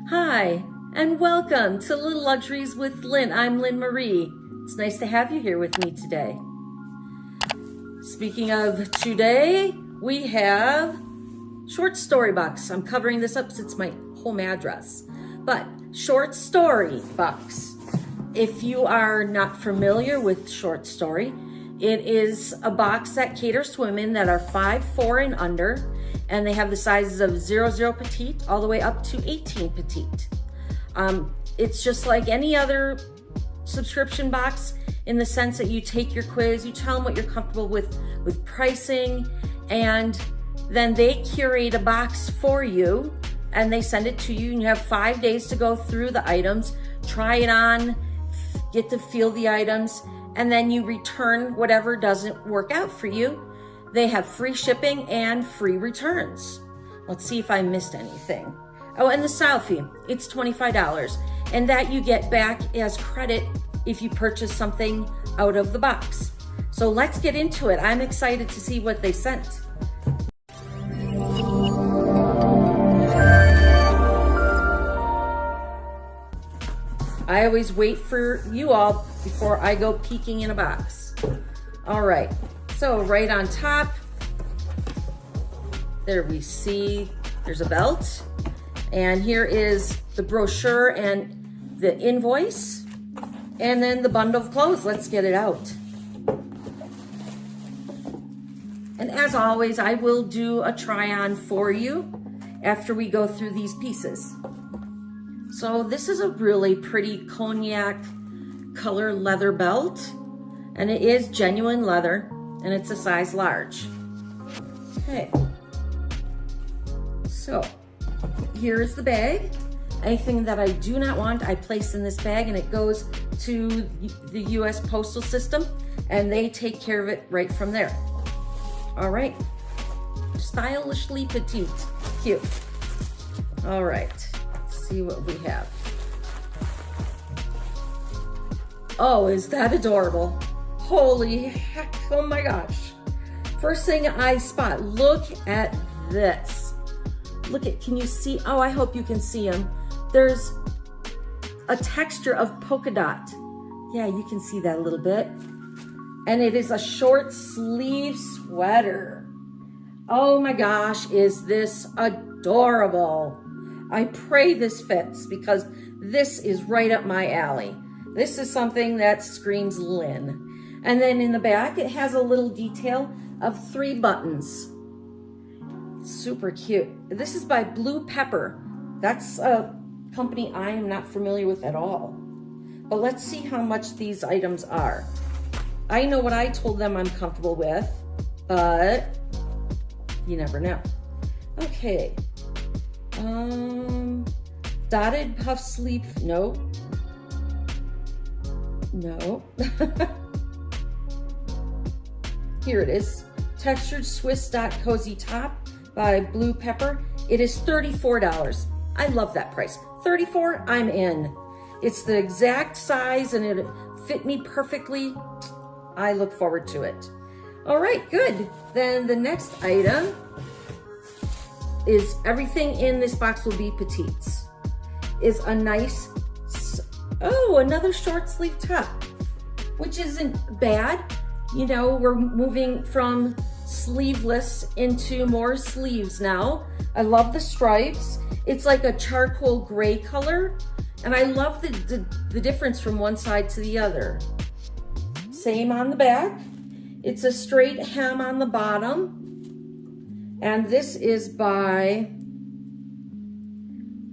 Hi, and welcome to Little Luxuries with Lynn. I'm Lynn Marie. It's nice to have you here with me today. Speaking of today, we have short story box. I'm covering this up since my home address, but short story box. If you are not familiar with short story, it is a box that caters to women that are 5'4" and under, and they have the sizes of 00 petite all the way up to 18 petite. It's just like any other subscription box in the sense that you take your quiz, you tell them what you're comfortable with pricing, and then they curate a box for you and they send it to you, and you have 5 days to go through the items, try it on, get to feel the items, and then you return whatever doesn't work out for you. They have free shipping and free returns. Let's see if I missed anything. Oh, and the style fee, it's $25, and that you get back as credit if you purchase something out of the box. So let's get into it. I'm excited to see what they sent. I always wait for you all before I go peeking in a box. All right, so right on top, there we see there's a belt, and here is the brochure and the invoice, and then the bundle of clothes. Let's get it out. And as always, I will do a try on for you after we go through these pieces. So this is a really pretty cognac color leather belt, and it is genuine leather, and it's a size large. Okay, so here's the bag. Anything that I do not want, I place in this bag, and it goes to the US Postal System, and they take care of it right from there. All right, stylishly petite, cute. All right. See what we have. Oh, is that adorable? Holy heck, oh my gosh. First thing I spot, look at this. Look at, can you see? Oh, I hope you can see them. There's a texture of polka dot. Yeah, you can see that a little bit. And it is a short sleeve sweater. Oh my gosh, is this adorable? I pray this fits because this is right up my alley. This is something that screams Lynn. And then in the back, it has a little detail of 3 buttons. Super cute. This is by Blue Pepper. That's a company I am not familiar with at all. But let's see how much these items are. I know what I told them I'm comfortable with, but you never know. Okay. Dotted puff sleeve, no. Here it is, textured Swiss dot cozy top by Blue Pepper. It is $34. I love that price. $34, I'm in. It's the exact size and it fit me perfectly. I look forward to it. All right, good. Then the next item is everything in this box will be petites. Is a nice, oh, another short sleeve top, which isn't bad. You know, we're moving from sleeveless into more sleeves now. I love the stripes. It's like a charcoal gray color, and I love the difference from one side to the other. Same on the back. It's a straight hem on the bottom. And this is by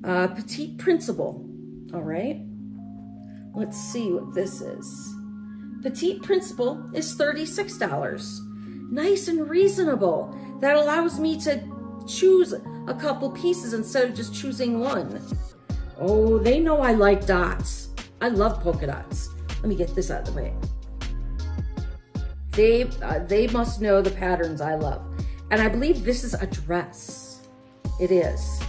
Petite Principal. All right, let's see what this is. Petite Principal is $36. Nice and reasonable. That allows me to choose a couple pieces instead of just choosing one. Oh, they know I like dots. I love polka dots. Let me get this out of the way. They must know the patterns I love. And I believe this is a dress. It is.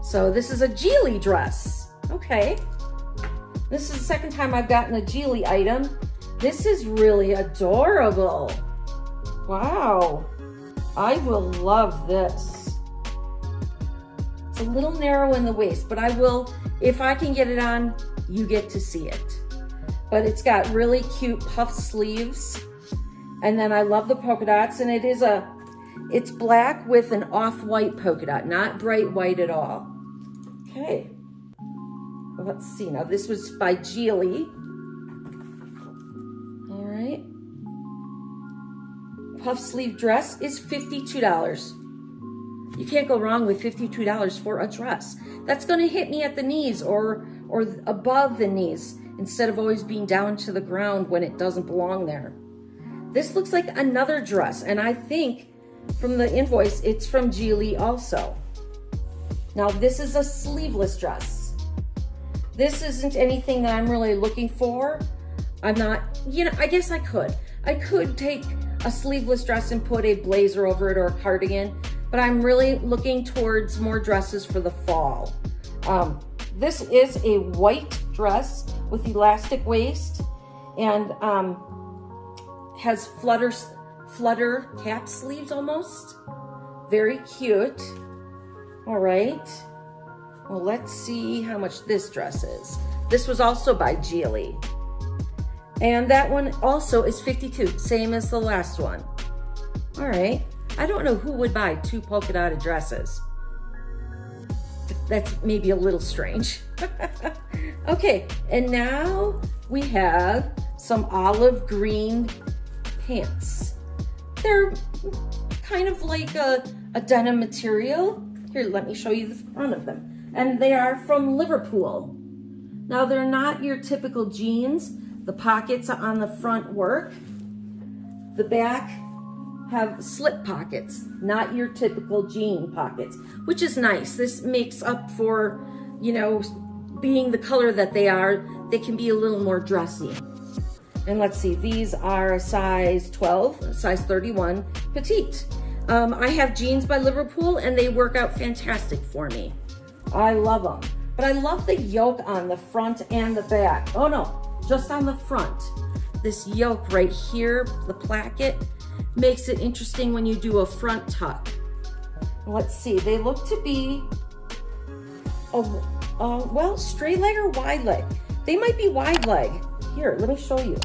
So this is a Geely dress. Okay. This is the second time I've gotten a Geely item. This is really adorable. Wow. I will love this. It's a little narrow in the waist, but I will, if I can get it on, you get to see it. But it's got really cute puff sleeves. And then I love the polka dots, and it's black with an off-white polka dot, not bright white at all. Okay, well, let's see. Now this was by Geely. All right. Puff sleeve dress is $52. You can't go wrong with $52 for a dress. That's gonna hit me at the knees or above the knees instead of always being down to the ground when it doesn't belong there. This looks like another dress, and I think from the invoice, it's from Geely also. Now this is a sleeveless dress. This isn't anything that I'm really looking for. I'm not, I guess I could. I could take a sleeveless dress and put a blazer over it or a cardigan, but I'm really looking towards more dresses for the fall. This is a white dress with elastic waist and has flutter cap sleeves almost. Very cute. All right. Well, let's see how much this dress is. This was also by Geely. And that one also is $52, same as the last one. All right. I don't know who would buy 2 polka dotted dresses. That's maybe a little strange. Okay, and now we have some olive green pants. They're kind of like a denim material. Here, let me show you the front of them. And they are from Liverpool. Now, they're not your typical jeans. The pockets on the front work. The back have slip pockets, not your typical jean pockets, which is nice. This makes up for, being the color that they are. They can be a little more dressy. And let's see, these are a size 12, size 31, petite. I have jeans by Liverpool and they work out fantastic for me. I love them. But I love the yoke on the front and the back. Oh no, just on the front. This yoke right here, the placket, makes it interesting when you do a front tuck. Let's see, they look to be, well, straight leg or wide leg? They might be wide leg. Here, let me show you.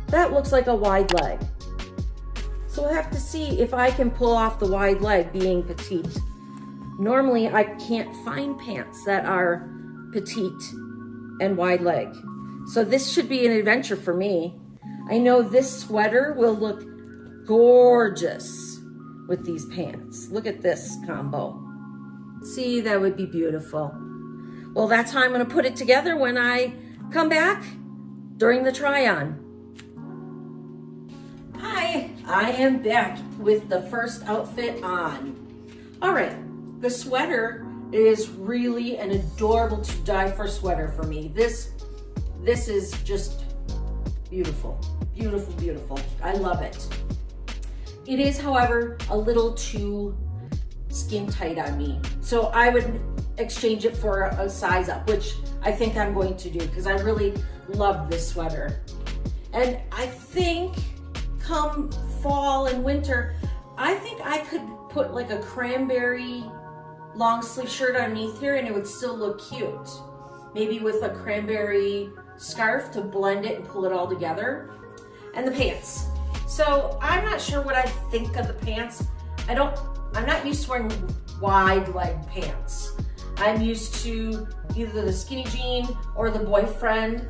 That looks like a wide leg. So we'll have to see if I can pull off the wide leg being petite. Normally, I can't find pants that are petite and wide leg. So this should be an adventure for me. I know this sweater will look gorgeous with these pants. Look at this combo. See, that would be beautiful. Well, that's how I'm gonna put it together when I come back during the try-on. Hi, I am back with the first outfit on. All right, the sweater is really an adorable to die for sweater for me. This is just beautiful, beautiful, beautiful. I love it. It is, however, a little too skin tight on me. So I would exchange it for a size up, which I think I'm going to do because I really love this sweater. And I think come fall and winter, I think I could put like a cranberry long sleeve shirt underneath here and it would still look cute. Maybe with a cranberry scarf to blend it and pull it all together. And the pants. So I'm not sure what I think of the pants. I'm not used to wearing wide leg pants. I'm used to either the skinny jean or the boyfriend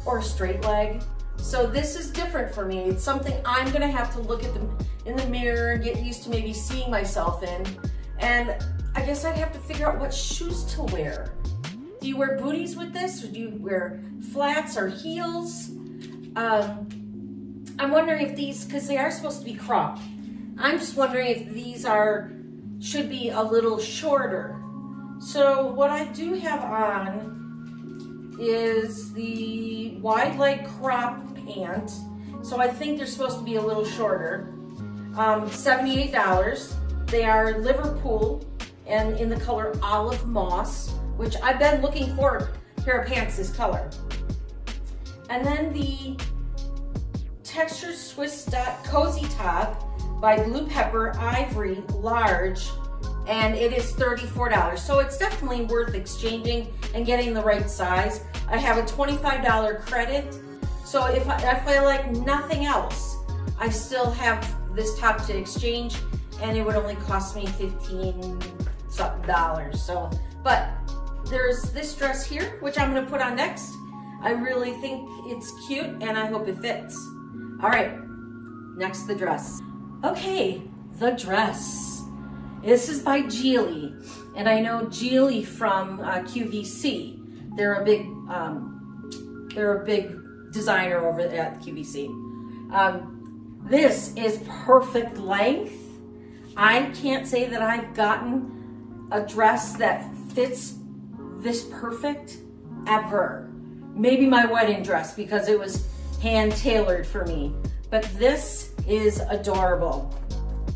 or straight leg. So this is different for me. It's something I'm gonna have to look at them in the mirror and get used to maybe seeing myself in. And I guess I'd have to figure out what shoes to wear. Do you wear booties with this, or do you wear flats or heels? I'm wondering if these, because they are supposed to be cropped, I'm just wondering if these should be a little shorter. So what I do have on is the wide leg crop pant. So I think they're supposed to be a little shorter. $78. They are Liverpool and in the color olive moss, which I've been looking for a pair of pants this color. And then the Textured Swiss Dot Cozy Top by Blue Pepper Ivory Large and it is $34. So it's definitely worth exchanging and getting the right size. I have a $25 credit. So if I feel like nothing else, I still have this top to exchange, and it would only cost me $15-something. So, but there's this dress here, which I'm gonna put on next. I really think it's cute, and I hope it fits. All right, next, the dress. Okay, the dress. This is by Geely, and I know Geely from QVC. They're a big designer over at QVC. This is perfect length. I can't say that I've gotten a dress that fits this perfect ever. Maybe my wedding dress, because it was hand tailored for me. But this is adorable.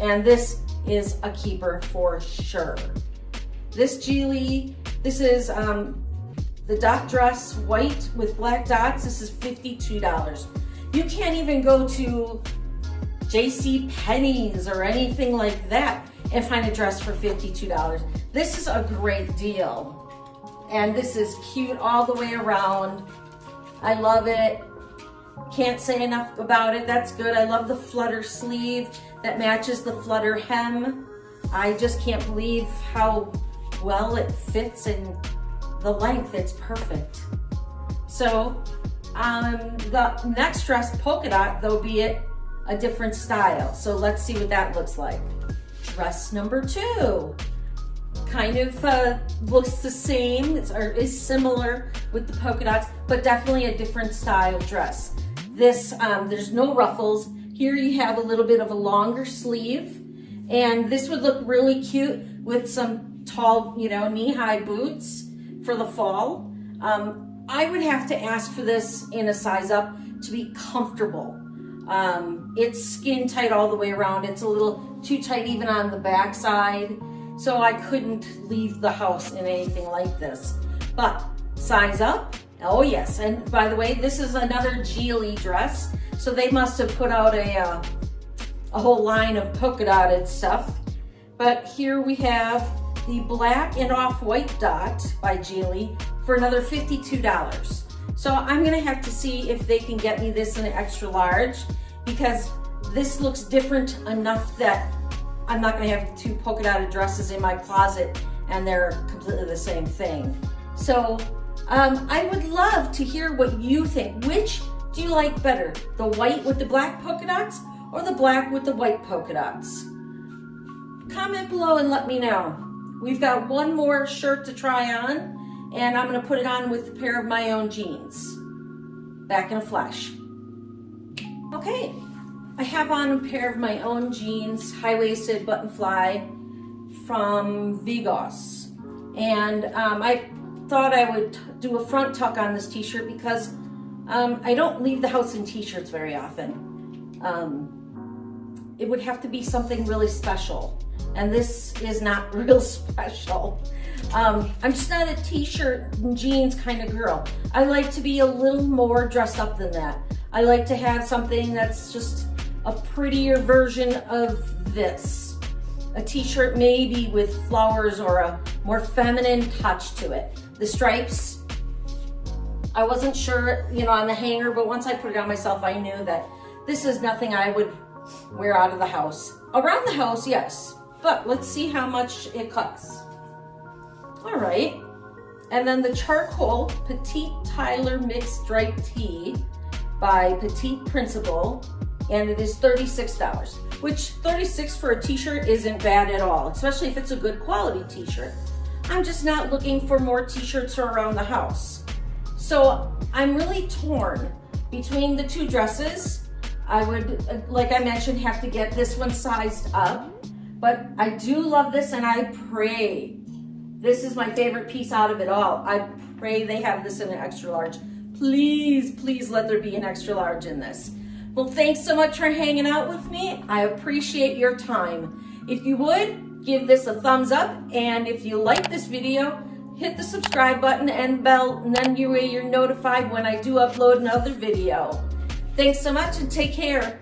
And this is a keeper for sure. This Geely, this is the dot dress, white with black dots. This is $52. You can't even go to JC Penney's or anything like that and find a dress for $52. This is a great deal. And this is cute all the way around. I love it. Can't say enough about it. That's good. I love the flutter sleeve that matches the flutter hem. I just can't believe how well it fits, and the length, it's perfect. So the next dress, polka dot, though, be it a different style. So let's see what that looks like. Dress number 2. Kind of looks the same, is similar with the polka dots, but definitely a different style dress. This, there's no ruffles. Here you have a little bit of a longer sleeve, and this would look really cute with some tall, knee-high boots for the fall. I would have to ask for this in a size up to be comfortable. It's skin tight all the way around. It's a little too tight even on the back side. So I couldn't leave the house in anything like this. But size up, oh yes. And by the way, this is another Geely dress. So they must have put out a whole line of polka dotted stuff. But here we have the black and off-white dot by Geely for another $52. So I'm gonna have to see if they can get me this in an extra large, because this looks different enough that I'm not gonna have 2 polka dotted dresses in my closet and they're completely the same thing. So I would love to hear what you think. Which do you like better? The white with the black polka dots or the black with the white polka dots? Comment below and let me know. We've got one more shirt to try on, and I'm gonna put it on with a pair of my own jeans. Back in a flash. Okay. I have on a pair of my own jeans, high-waisted button fly from Vigos. And I thought I would do a front tuck on this t-shirt because I don't leave the house in t-shirts very often. It would have to be something really special. And this is not real special. I'm just not a t-shirt and jeans kind of girl. I like to be a little more dressed up than that. I like to have something that's just a prettier version of this. A t-shirt maybe with flowers or a more feminine touch to it. The stripes, I wasn't sure, on the hanger, but once I put it on myself, I knew that this is nothing I would wear out of the house. Around the house, yes, but let's see how much it costs. All right, and then the charcoal Petite Tyler mixed striped tee by Petite Principal, and it is $36, which $36 for a t-shirt isn't bad at all, especially if it's a good quality t-shirt. I'm just not looking for more t-shirts around the house. So I'm really torn between the 2 dresses. I would, like I mentioned, have to get this one sized up, but I do love this, and I pray, this is my favorite piece out of it all. I pray they have this in an extra large. Please, please let there be an extra large in this. Well, thanks so much for hanging out with me. I appreciate your time. If you would, give this a thumbs up, and if you like this video, hit the subscribe button and bell, and then you're notified when I do upload another video. Thanks so much and take care.